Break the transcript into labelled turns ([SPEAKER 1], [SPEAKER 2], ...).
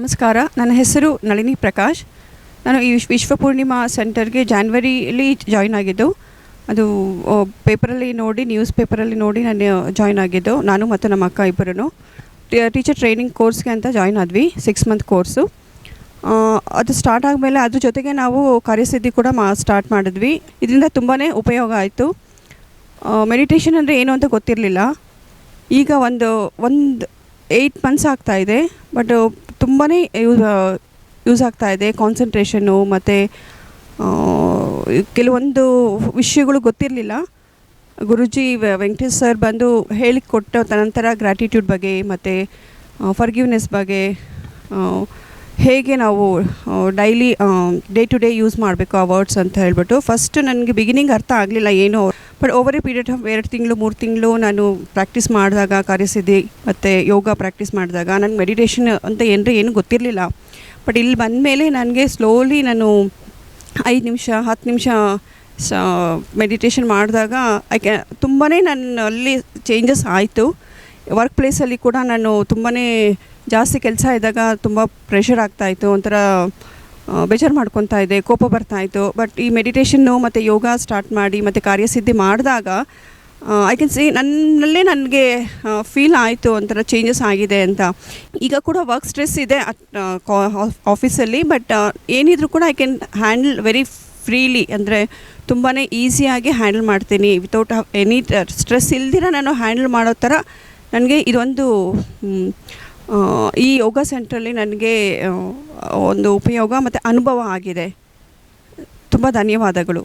[SPEAKER 1] ನಮಸ್ಕಾರ, ನನ್ನ ಹೆಸರು ನಳಿನಿ ಪ್ರಕಾಶ್. ನಾನು ಈ ವಿಶ್ವ ಪೂರ್ಣಿಮಾ ಸೆಂಟರ್ಗೆ ಜಾನ್ವರಿಲಿ ಜಾಯ್ನ್ ಆಗಿದ್ದು. ಅದು ಪೇಪರಲ್ಲಿ ನೋಡಿ, ನ್ಯೂಸ್ ಪೇಪರಲ್ಲಿ ನೋಡಿ ನಾನು ಜಾಯ್ನ್ ಆಗಿದ್ದು. ನಾನು ಮತ್ತು ನಮ್ಮ ಅಕ್ಕ ಇಬ್ಬರೂ ಟೀಚರ್ ಟ್ರೈನಿಂಗ್ ಕೋರ್ಸ್ಗೆ ಅಂತ ಜಾಯ್ನ್ ಆದ್ವಿ. 6 ಮಂತ್ ಕೋರ್ಸು. ಅದು ಸ್ಟಾರ್ಟ್ ಆದಮೇಲೆ ಅದ್ರ ಜೊತೆಗೆ ನಾವು ಕಾರ್ಯಸಿದ್ಧಿ ಕೂಡ ಸ್ಟಾರ್ಟ್ ಮಾಡಿದ್ವಿ. ಇದರಿಂದ ತುಂಬಾ ಉಪಯೋಗ ಆಯಿತು. ಮೆಡಿಟೇಷನ್ ಅಂದರೆ ಏನು ಅಂತ ಗೊತ್ತಿರಲಿಲ್ಲ. ಈಗ ಒಂದು 8 ಮಂತ್ಸ್ ಆಗ್ತಾಯಿದೆ. ಬಟ್ ತುಂಬಾ ಯೂಸ್ ಆಗ್ತಾಯಿದೆ. ಕಾನ್ಸಂಟ್ರೇಷನ್ನು ಮತ್ತು ಕೆಲವೊಂದು ವಿಷಯಗಳು ಗೊತ್ತಿರಲಿಲ್ಲ. ಗುರುಜಿ ವೆಂಕಟೇಶ್ ಸರ್ ಬಂದು ಹೇಳಿಕೊಟ್ಟ ನಂತರ ಗ್ರ್ಯಾಟಿಟ್ಯೂಡ್ ಬಗ್ಗೆ ಮತ್ತು ಫರ್ಗಿವ್ನೆಸ್ ಬಗ್ಗೆ, ಹೇಗೆ ನಾವು daily day to day use ಮಾಡಬೇಕು ಆ ವರ್ಡ್ಸ್ ಅಂತ ಹೇಳ್ಬಿಟ್ಟು ಫಸ್ಟ್ ನನಗೆ ಬಿಗಿನಿಂಗ್ ಅರ್ಥ ಆಗಲಿಲ್ಲ ಏನು. But over A period of 2 ತಿಂಗಳು 3 ತಿಂಗಳು ನಾನು ಪ್ರಾಕ್ಟೀಸ್ ಮಾಡಿದಾಗ, ಕಾರ್ಯಸಿದ್ಧಿ ಮತ್ತು ಯೋಗ ಪ್ರಾಕ್ಟೀಸ್ ಮಾಡಿದಾಗ ನನಗೆ ಮೆಡಿಟೇಷನ್ ಅಂತ ಏನು ಗೊತ್ತಿರಲಿಲ್ಲ. ಬಟ್ ಇಲ್ಲಿ ಬಂದ ಮೇಲೆ ನನಗೆ ಸ್ಲೋಲಿ ನಾನು 5 ನಿಮಿಷ 10 ನಿಮಿಷ ಮೆಡಿಟೇಷನ್ ಮಾಡಿದಾಗ ತುಂಬಾ ನನ್ನಲ್ಲಿ ಚೇಂಜಸ್ ಆಯಿತು. ವರ್ಕ್ ಪ್ಲೇಸಲ್ಲಿ ಕೂಡ ನಾನು ತುಂಬಾ ಜಾಸ್ತಿ ಕೆಲಸ ಇದ್ದಾಗ ತುಂಬ ಪ್ರೆಷರ್ ಆಗ್ತಾಯಿತ್ತು, ಒಂಥರ ಬೇಜಾರು ಮಾಡ್ಕೊತಾ ಇದ್ದೆ, ಕೋಪ ಬರ್ತಾಯಿತ್ತು. ಬಟ್ ಈ ಮೆಡಿಟೇಷನ್ನು ಮತ್ತು ಯೋಗ ಸ್ಟಾರ್ಟ್ ಮಾಡಿ ಮತ್ತು ಕಾರ್ಯಸಿದ್ಧಿ ಮಾಡಿದಾಗ ಐ ಕ್ಯಾನ್ ಸಿ ನನ್ನಲ್ಲೇ ನನಗೆ ಫೀಲ್ ಆಯಿತು ಒಂಥರ ಚೇಂಜಸ್ ಆಗಿದೆ ಅಂತ. ಈಗ ಕೂಡ ವರ್ಕ್ ಸ್ಟ್ರೆಸ್ ಇದೆ ಆಫೀಸಲ್ಲಿ. ಬಟ್ ಏನಿದ್ರು ಕೂಡ I can handle very freely, ಅಂದರೆ ತುಂಬಾ ಈಸಿಯಾಗಿ ಹ್ಯಾಂಡಲ್ ಮಾಡ್ತೀನಿ. ವಿತೌಟ್ ಎನಿ ಸ್ಟ್ರೆಸ್ ಇಲ್ದಿರ ನಾನು ಹ್ಯಾಂಡಲ್ ಮಾಡೋ ಥರ ನನಗೆ ಇದೊಂದು ಈ ಯೋಗ ಸೆಂಟ್ರಲ್ಲಿ ನನಗೆ ಒಂದು ಉಪಯೋಗ ಮತ್ತು ಅನುಭವ ಆಗಿದೆ. ತುಂಬ ಧನ್ಯವಾದಗಳು.